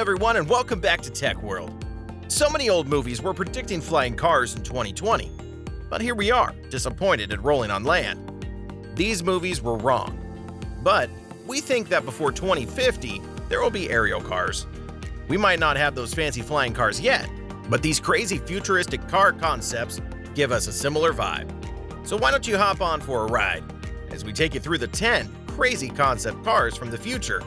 everyone, and welcome back to Tech World. So many old movies were predicting flying cars in 2020, but here we are, disappointed and rolling on land. These movies were wrong, but we think that before 2050, there will be aerial cars. We might not have those fancy flying cars yet, but these crazy futuristic car concepts give us a similar vibe. So why don't you hop on for a ride as we take you through the 10 crazy concept cars from the future.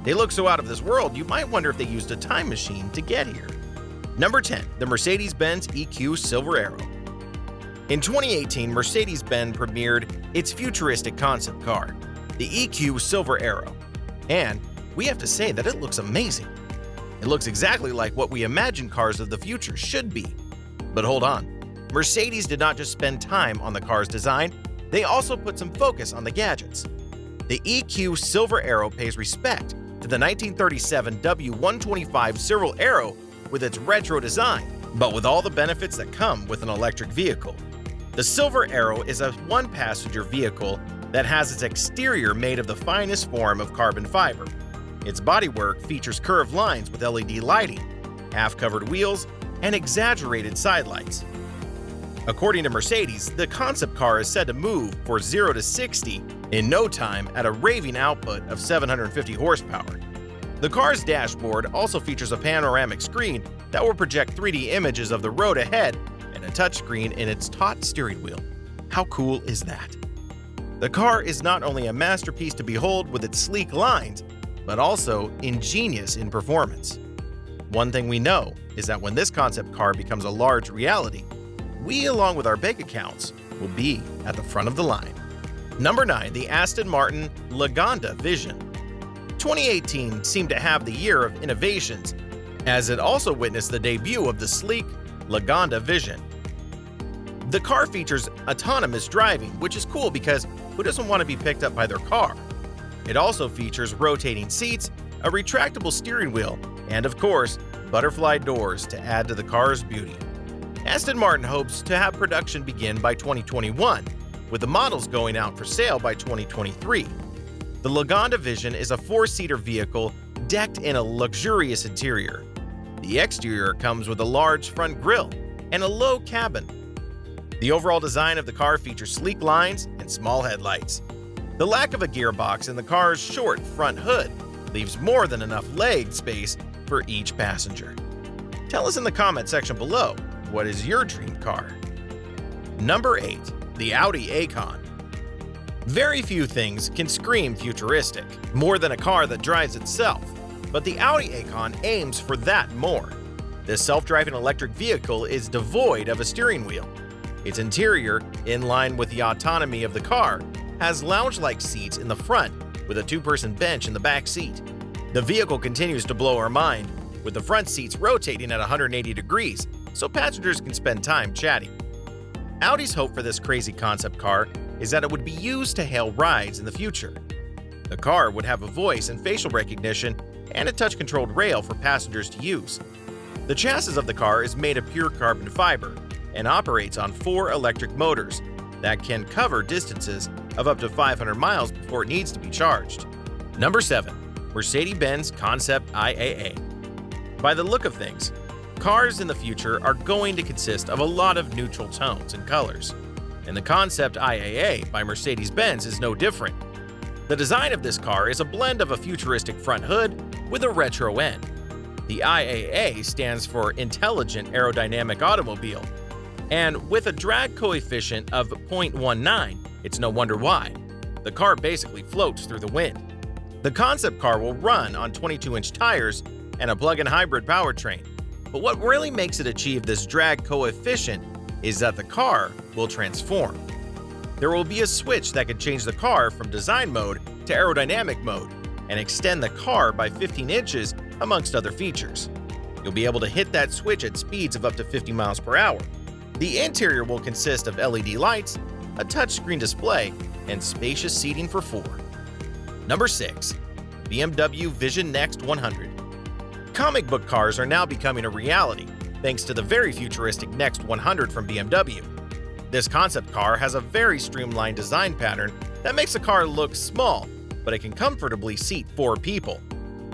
They look so out of this world, you might wonder if they used a time machine to get here. Number 10, the Mercedes-Benz EQ Silver Arrow. In 2018, Mercedes-Benz premiered its futuristic concept car, the EQ Silver Arrow. And we have to say that it looks amazing. It looks exactly like what we imagine cars of the future should be. But hold on, Mercedes did not just spend time on the car's design, they also put some focus on the gadgets. The EQ Silver Arrow pays respect to the 1937 W125 Silver Arrow with its retro design, but with all the benefits that come with an electric vehicle. The Silver Arrow is a one-passenger vehicle that has its exterior made of the finest form of carbon fiber. Its bodywork features curved lines with LED lighting, half-covered wheels, and exaggerated side lights. According to Mercedes, the concept car is said to move for 0 to 60 in no time at a raving output of 750 horsepower. The car's dashboard also features a panoramic screen that will project 3D images of the road ahead and a touchscreen in its taut steering wheel. How cool is that? The car is not only a masterpiece to behold with its sleek lines, but also ingenious in performance. One thing we know is that when this concept car becomes a large reality, we, along with our bank accounts, will be at the front of the line. Number 9, the Aston Martin Lagonda Vision. 2018 seemed to have the year of innovations, as it also witnessed the debut of the sleek Lagonda Vision. The car features autonomous driving, which is cool because who doesn't want to be picked up by their car? It also features rotating seats, a retractable steering wheel, and of course, butterfly doors to add to the car's beauty. Aston Martin hopes to have production begin by 2021, with the models going out for sale by 2023. The Lagonda Vision is a 4-seater vehicle decked in a luxurious interior. The exterior comes with a large front grille and a low cabin. The overall design of the car features sleek lines and small headlights. The lack of a gearbox in the car's short front hood leaves more than enough leg space for each passenger. Tell us in the comment section below, what is your dream car? Number 8, the Audi Aicon. Very few things can scream futuristic, more than a car that drives itself, but the Audi Aicon aims for that more. This self-driving electric vehicle is devoid of a steering wheel. Its interior, in line with the autonomy of the car, has lounge-like seats in the front with a 2-person bench in the back seat. The vehicle continues to blow our mind, with the front seats rotating at 180 degrees, so passengers can spend time chatting. Audi's hope for this crazy concept car is that it would be used to hail rides in the future. The car would have a voice and facial recognition and a touch-controlled rail for passengers to use. The chassis of the car is made of pure carbon fiber and operates on 4 electric motors that can cover distances of up to 500 miles before it needs to be charged. Number 7, Mercedes-Benz Concept IAA. By the look of things, cars in the future are going to consist of a lot of neutral tones and colors, and the Concept IAA by Mercedes-Benz is no different. The design of this car is a blend of a futuristic front hood with a retro end. The IAA stands for Intelligent Aerodynamic Automobile, and with a drag coefficient of 0.19, it's no wonder why. The car basically floats through the wind. The concept car will run on 22-inch tires and a plug-in hybrid powertrain. But what really makes it achieve this drag coefficient is that the car will transform. There will be a switch that can change the car from design mode to aerodynamic mode and extend the car by 15 inches amongst other features. You'll be able to hit that switch at speeds of up to 50 miles per hour. The interior will consist of LED lights, a touchscreen display, and spacious seating for 4. Number 6, BMW Vision Next 100. Comic book cars are now becoming a reality, thanks to the very futuristic Next 100 from BMW. This concept car has a very streamlined design pattern that makes the car look small, but it can comfortably seat 4 people.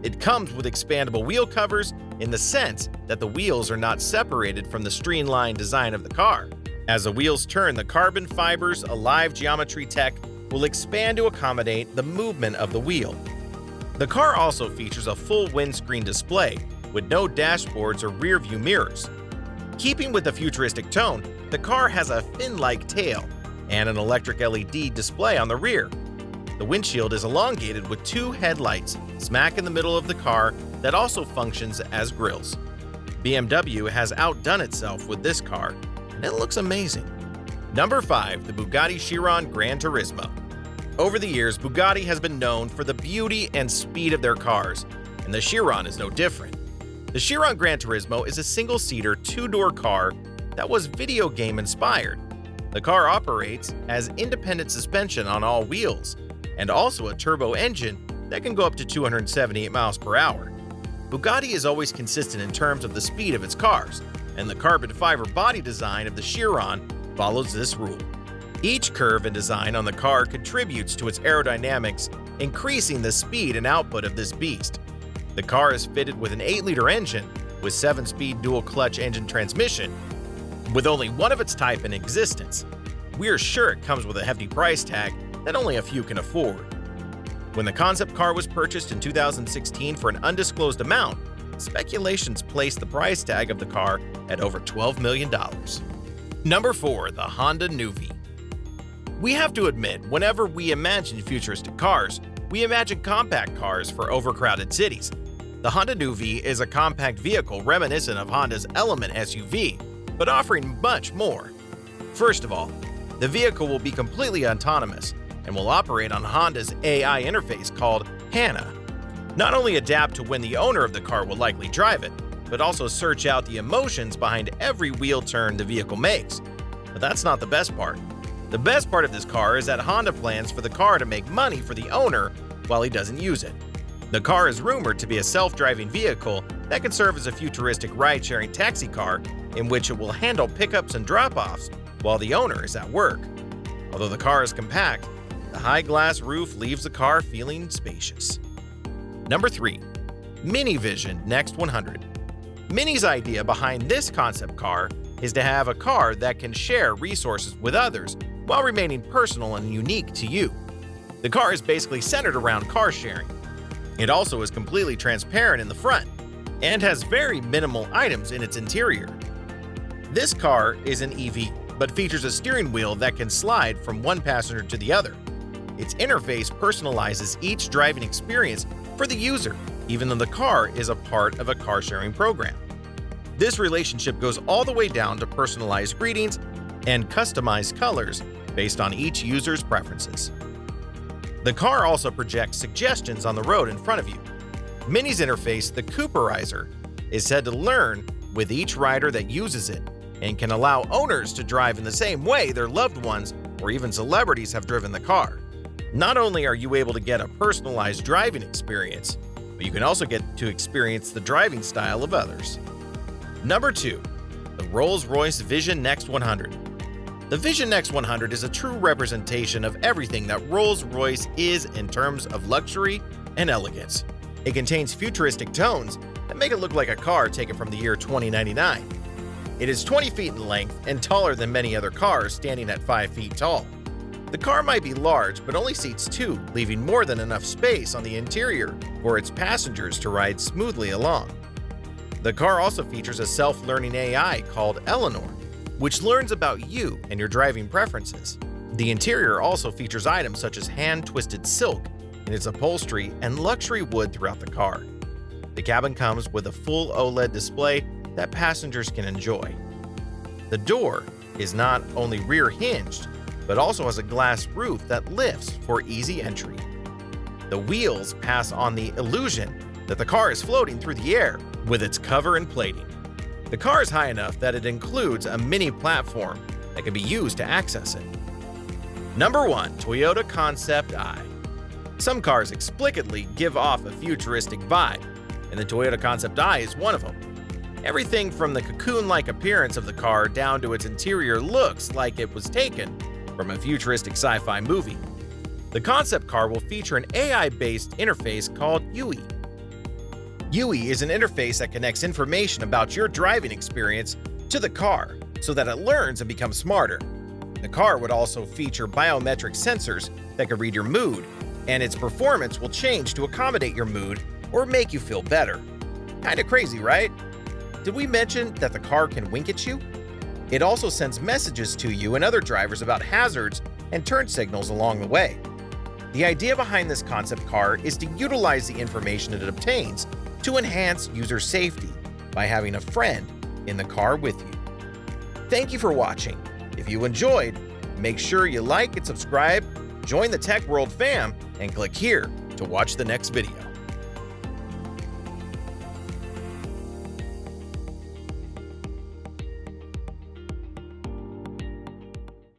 It comes with expandable wheel covers in the sense that the wheels are not separated from the streamlined design of the car. As the wheels turn, the carbon fiber's alive geometry tech will expand to accommodate the movement of the wheel. The car also features a full windscreen display with no dashboards or rear-view mirrors. Keeping with the futuristic tone, the car has a fin-like tail and an electric LED display on the rear. The windshield is elongated with two headlights smack in the middle of the car that also functions as grills. BMW has outdone itself with this car, and it looks amazing. Number 5. The Bugatti Chiron Gran Turismo. Over the years, Bugatti has been known for the beauty and speed of their cars, and the Chiron is no different. The Chiron Gran Turismo is a single-seater, two-door car that was video game inspired. The car operates as independent suspension on all wheels, and also a turbo engine that can go up to 278 miles per hour. Bugatti is always consistent in terms of the speed of its cars, and the carbon fiber body design of the Chiron follows this rule. Each curve and design on the car contributes to its aerodynamics, increasing the speed and output of this beast. The car is fitted with an 8-liter engine with 7-speed dual-clutch engine transmission, with only one of its type in existence. We are sure it comes with a hefty price tag that only a few can afford. When the concept car was purchased in 2016 for an undisclosed amount, speculations placed the price tag of the car at over $12 million. Number 4. The Honda NeuV. We have to admit, whenever we imagine futuristic cars, we imagine compact cars for overcrowded cities. The Honda NeuV is a compact vehicle reminiscent of Honda's Element SUV, but offering much more. First of all, the vehicle will be completely autonomous and will operate on Honda's AI interface called HANA. Not only adapt to when the owner of the car will likely drive it, but also search out the emotions behind every wheel turn the vehicle makes. But that's not the best part. The best part of this car is that Honda plans for the car to make money for the owner while he doesn't use it. The car is rumored to be a self-driving vehicle that can serve as a futuristic ride-sharing taxi car in which it will handle pickups and drop-offs while the owner is at work. Although the car is compact, the high glass roof leaves the car feeling spacious. Number 3. Mini Vision Next 100. Mini's idea behind this concept car is to have a car that can share resources with others while remaining personal and unique to you. The car is basically centered around car sharing. It also is completely transparent in the front and has very minimal items in its interior. This car is an EV, but features a steering wheel that can slide from one passenger to the other. Its interface personalizes each driving experience for the user, even though the car is a part of a car-sharing program. This relationship goes all the way down to personalized greetings and customized colors based on each user's preferences. The car also projects suggestions on the road in front of you. Mini's interface, the Cooperizer, is said to learn with each rider that uses it and can allow owners to drive in the same way their loved ones or even celebrities have driven the car. Not only are you able to get a personalized driving experience, but you can also get to experience the driving style of others. Number 2. The Rolls-Royce Vision Next 100. The Vision Next 100 is a true representation of everything that Rolls-Royce is in terms of luxury and elegance. It contains futuristic tones that make it look like a car taken from the year 2099. It is 20 feet in length and taller than many other cars, standing at 5 feet tall. The car might be large, but only seats 2, leaving more than enough space on the interior for its passengers to ride smoothly along. The car also features a self-learning AI called Eleanor, which learns about you and your driving preferences. The interior also features items such as hand-twisted silk in its upholstery and luxury wood throughout the car. The cabin comes with a full OLED display that passengers can enjoy. The door is not only rear-hinged, but also has a glass roof that lifts for easy entry. The wheels pass on the illusion that the car is floating through the air with its cover and plating. The car is high enough that it includes a mini platform that can be used to access it. Number 1. Toyota Concept I. Some cars explicitly give off a futuristic vibe, and the Toyota Concept I is one of them. Everything from the cocoon-like appearance of the car down to its interior looks like it was taken from a futuristic sci-fi movie. The concept car will feature an AI-based interface called UE. UE is an interface that connects information about your driving experience to the car so that it learns and becomes smarter. The car would also feature biometric sensors that can read your mood, and its performance will change to accommodate your mood or make you feel better. Kinda crazy, right? Did we mention that the car can wink at you? It also sends messages to you and other drivers about hazards and turn signals along the way. The idea behind this concept car is to utilize the information it obtains to enhance user safety by having a friend in the car with you. Thank you for watching. If you enjoyed, make sure you like and subscribe, join the Tech World fam, and click here to watch the next video.